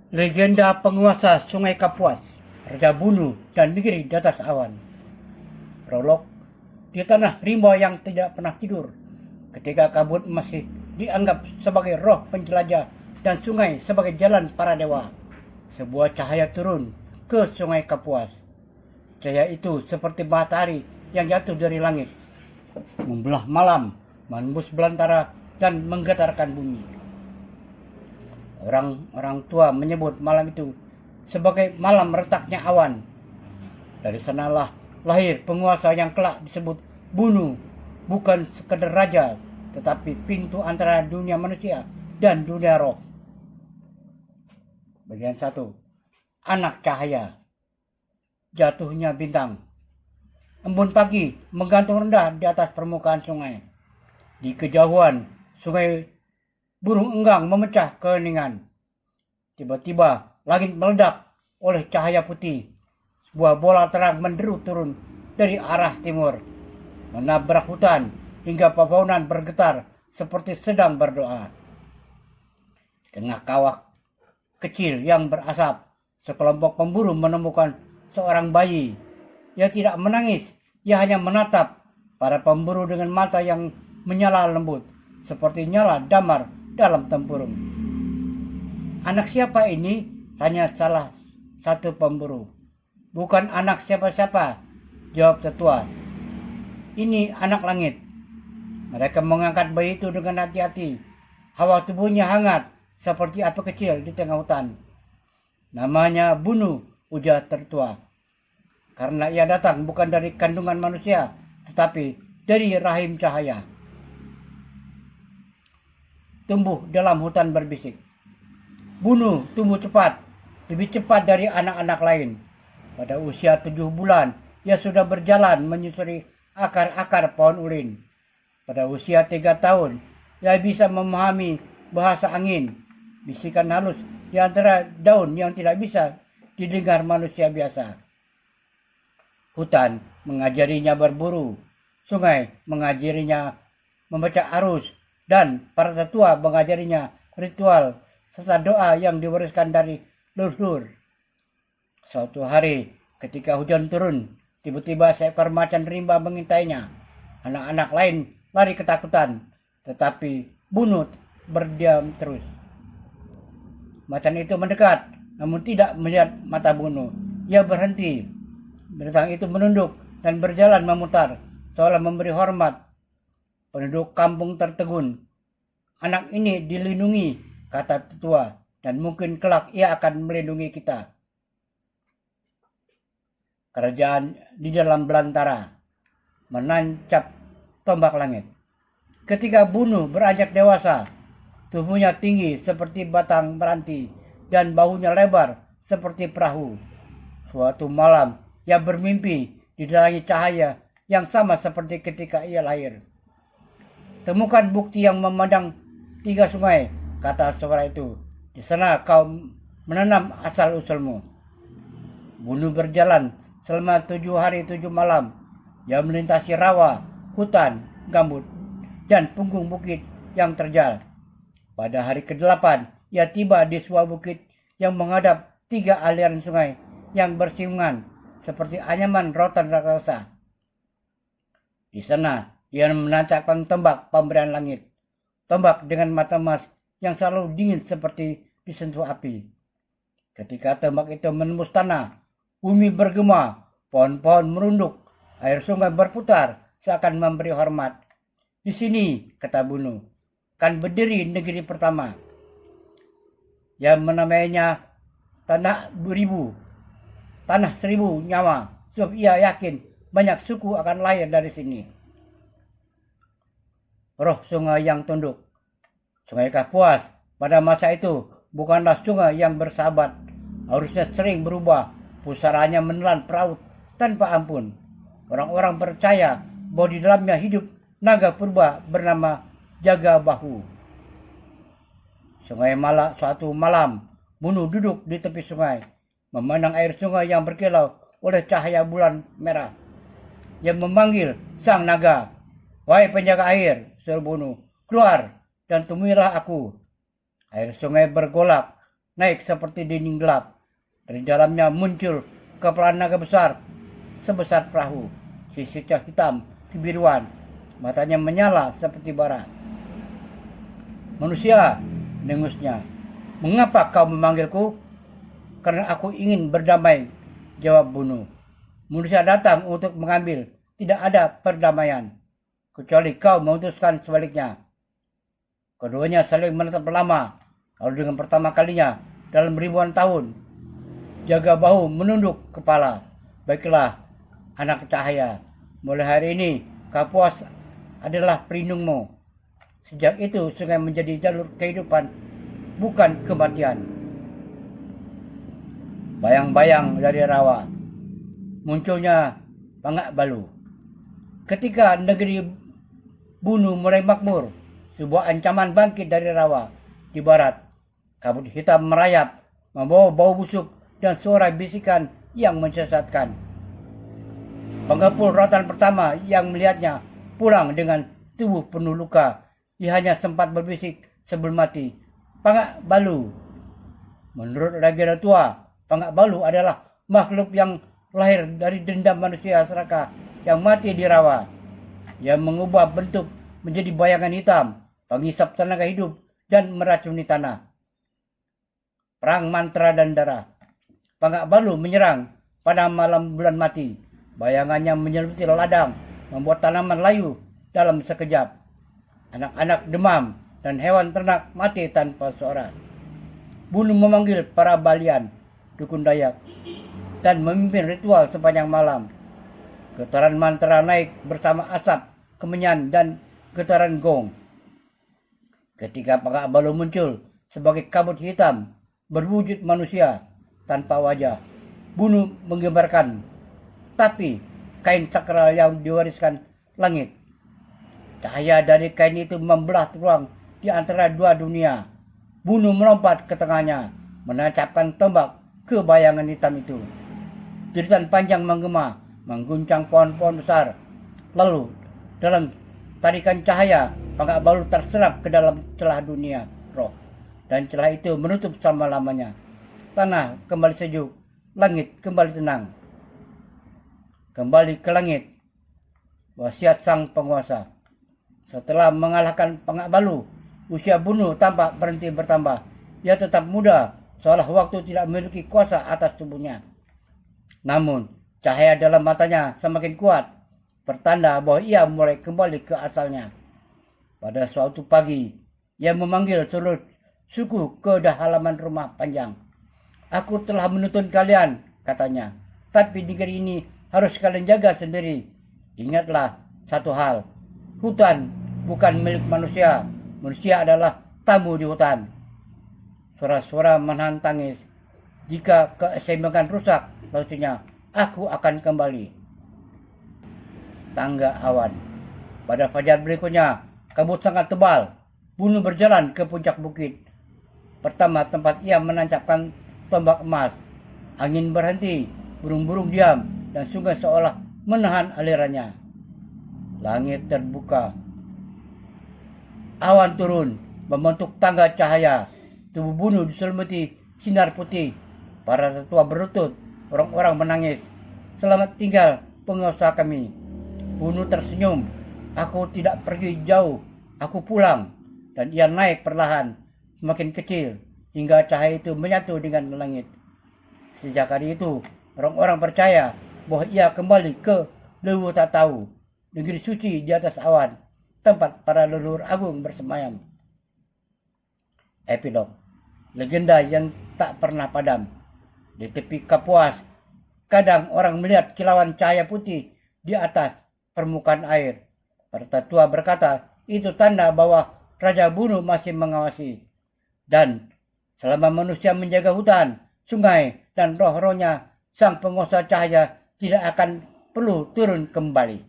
Legenda penguasa Sungai Kapuas, Raja Bunu dan negeri di atas awan. Prolog. Di tanah rimba yang tidak pernah tidur, ketika kabut masih dianggap sebagai roh penjelajah dan sungai sebagai jalan para dewa, sebuah cahaya turun ke Sungai Kapuas. Cahaya itu seperti matahari yang jatuh dari langit, membelah malam, menembus belantara dan menggetarkan bumi. Orang-orang tua menyebut malam itu sebagai malam retaknya awan. Dari sanalah lahir penguasa yang kelak disebut Bunu, bukan sekedar raja, tetapi pintu antara dunia manusia dan dunia roh. Bagian 1. Anak cahaya. Jatuhnya bintang. Embun pagi menggantung rendah di atas permukaan sungai. Di kejauhan, sungai burung enggang memecah keheningan. Tiba-tiba langit meledak oleh cahaya putih. Sebuah bola terang menderu turun dari arah timur, menabrak hutan hingga pepohonan bergetar seperti sedang berdoa. Di tengah kawah kecil yang berasap, sekelompok pemburu menemukan seorang bayi. Ia tidak menangis, ia hanya menatap para pemburu dengan mata yang menyala lembut, seperti nyala damar dalam tempurung. Anak siapa ini? Tanya salah satu pemburu. Bukan anak siapa-siapa, jawab tetua. Ini anak langit. Mereka mengangkat bayi itu dengan hati-hati. Hawa tubuhnya hangat seperti api kecil di tengah hutan. Namanya Bunu, ujar tertua. Karena ia datang bukan dari kandungan manusia, tetapi dari rahim cahaya. Tumbuh dalam hutan berbisik. Bunu tumbuh cepat, lebih cepat dari anak-anak lain. Pada usia 7 bulan, ia sudah berjalan menyusuri akar-akar pohon ulin. Pada usia 3 tahun, ia bisa memahami bahasa angin, bisikan halus di antara daun yang tidak bisa didengar manusia biasa. Hutan mengajarinya berburu, sungai mengajarinya membaca arus, dan para tetua mengajarinya ritual serta doa yang diwariskan dari leluhur. Suatu hari, ketika hujan turun, tiba-tiba seekor macan rimba mengintainya. Anak-anak lain lari ketakutan, tetapi Bunu berdiam terus. Macan itu mendekat, namun tidak melihat mata Bunu. Ia berhenti. Binatang itu menunduk dan berjalan memutar, seolah memberi hormat. Penduduk kampung tertegun. Anak ini dilindungi, kata tetua, dan mungkin kelak ia akan melindungi kita. Kerajaan di dalam belantara, menancap tombak langit. Ketika Bunu beranjak dewasa, tubuhnya tinggi seperti batang meranti dan bahunya lebar seperti perahu. Suatu malam ia bermimpi didalangi cahaya yang sama seperti ketika ia lahir. Temukan bukti yang memandang 3 sungai, kata suara itu. Di sana kau menanam asal-usulmu. Bunu berjalan selama 7 hari 7 malam. Ia melintasi rawa, hutan, gambut, dan punggung bukit yang terjal. Pada hari ke-8, ia tiba di sebuah bukit yang menghadap 3 aliran sungai yang bersinggungan seperti anyaman rotan raksasa. Di sana, ia menancapkan tombak pemberian langit. Tombak dengan mata emas yang selalu dingin seperti disentuh api. Ketika tombak itu menembus tanah, bumi bergema, pohon-pohon merunduk, air sungai berputar seakan memberi hormat. Di sini, kata Bunu, kan berdiri negeri pertama. Yang menamainya Tanah 1000, Tanah 1000 nyawa, sebab ia yakin banyak suku akan lahir dari sini. Roh sungai yang tunduk. Sungai Kapuas pada masa itu bukanlah sungai yang bersahabat. Arusnya sering berubah, pusaranya menelan perahu tanpa ampun. Orang-orang percaya bahwa di dalamnya hidup naga purba bernama Jaga Bahu. Suatu malam, Bunu duduk di tepi sungai, memandang air sungai yang berkilau oleh cahaya bulan merah. Yang memanggil sang naga, "Wahai penjaga air," seru Bunu, "keluar dan temuilah aku." Air sungai bergolak, naik seperti dinding gelap. Dari dalamnya muncul kepala naga besar sebesar perahu. Sisiknya hitam kebiruan, matanya menyala seperti bara. "Manusia," dengusnya, "mengapa kau memanggilku?" "Karena aku ingin berdamai," jawab Bunuh. "Manusia datang untuk mengambil, tidak ada perdamaian, kecuali kau memutuskan sebaliknya." Keduanya saling menatap lama, lalu dengan pertama kalinya dalam ribuan tahun, jaga bahu menunduk kepala. "Baiklah, anak cahaya, mulai hari ini Kapuas adalah pelindungmu." Sejak itu sungai menjadi jalur kehidupan, bukan kematian. Bayang-bayang dari rawa. Munculnya Pangak Balu. Ketika negeri Bunuh mulai makmur, sebuah ancaman bangkit dari rawa di barat. Kabut hitam merayap, membawa bau busuk dan suara bisikan yang menyesatkan. Penggapul rotan pertama yang melihatnya pulang dengan tubuh penuh luka. Ia hanya sempat berbisik sebelum mati, "Pangak Balu." Menurut legenda tua, Pangak Balu adalah makhluk yang lahir dari dendam manusia serakah yang mati di rawa. Ia mengubah bentuk menjadi bayangan hitam, penghisap tenaga hidup dan meracuni tanah. Perang mantra dan darah. Pangak Balu menyerang pada malam bulan mati. Bayangannya menyeluti ladang, membuat tanaman layu dalam sekejap. Anak-anak demam dan hewan ternak mati tanpa suara. Bunuh memanggil para balian, dukun Dayak, dan memimpin ritual sepanjang malam. Getaran mantra naik bersama asap, kemenyan, dan getaran gong. Ketika Pangak Balu muncul sebagai kabut hitam berwujud manusia tanpa wajah, Bunuh menggambarkan tapi kain sakral yang diwariskan langit. Cahaya dari kain itu membelah ruang di antara dua dunia. Bunuh melompat ke tengahnya, menancapkan tombak ke bayangan hitam itu. Jeritan panjang menggema, mengguncang pohon-pohon besar. Lalu, dalam tarikan cahaya, Pangak Balu terserap ke dalam celah dunia roh. Dan celah itu menutup selama-lamanya. Tanah kembali sejuk, langit kembali tenang. Kembali ke langit, wasiat sang penguasa. Setelah mengalahkan Pangak Balu, usia Bunuh tampak berhenti bertambah. Ia tetap muda, seolah waktu tidak memiliki kuasa atas tubuhnya. Namun, cahaya dalam matanya semakin kuat, pertanda bahwa ia mulai kembali ke asalnya. Pada suatu pagi, ia memanggil seluruh suku ke halaman rumah panjang. "Aku telah menuntun kalian," katanya, "tapi negeri ini harus kalian jaga sendiri. Ingatlah satu hal, hutan bukan milik manusia, manusia adalah tamu di hutan." Suara-suara menahan tangis. "Jika keseimbangan rusak," lausunya, "aku akan kembali." Tangga awan. Pada fajar berikutnya, kabut sangat tebal. Bunuh berjalan ke puncak bukit pertama tempat ia menancapkan tombak emas. Angin berhenti, burung-burung diam, dan sungai seolah menahan alirannya. Langit terbuka. Awan turun, membentuk tangga cahaya. Tubuh Bunuh diselimuti sinar putih. Para tetua berlutut, orang-orang menangis. "Selamat tinggal, penguasa kami." Bunuh tersenyum. "Aku tidak pergi jauh, aku pulang." Dan ia naik perlahan, semakin kecil, hingga cahaya itu menyatu dengan langit. Sejak hari itu, orang-orang percaya bahwa ia kembali ke Lewu Tak Tahu, negeri suci di atas awan, tempat para leluhur agung bersemayam. Epilog. Legenda yang tak pernah padam. Di tepi Kapuas, kadang orang melihat kilauan cahaya putih di atas permukaan air. Para tetua berkata, itu tanda bahwa Raja Bunuh masih mengawasi. Dan selama manusia menjaga hutan, sungai, dan roh-rohnya, sang penguasa cahaya tidak akan perlu turun kembali.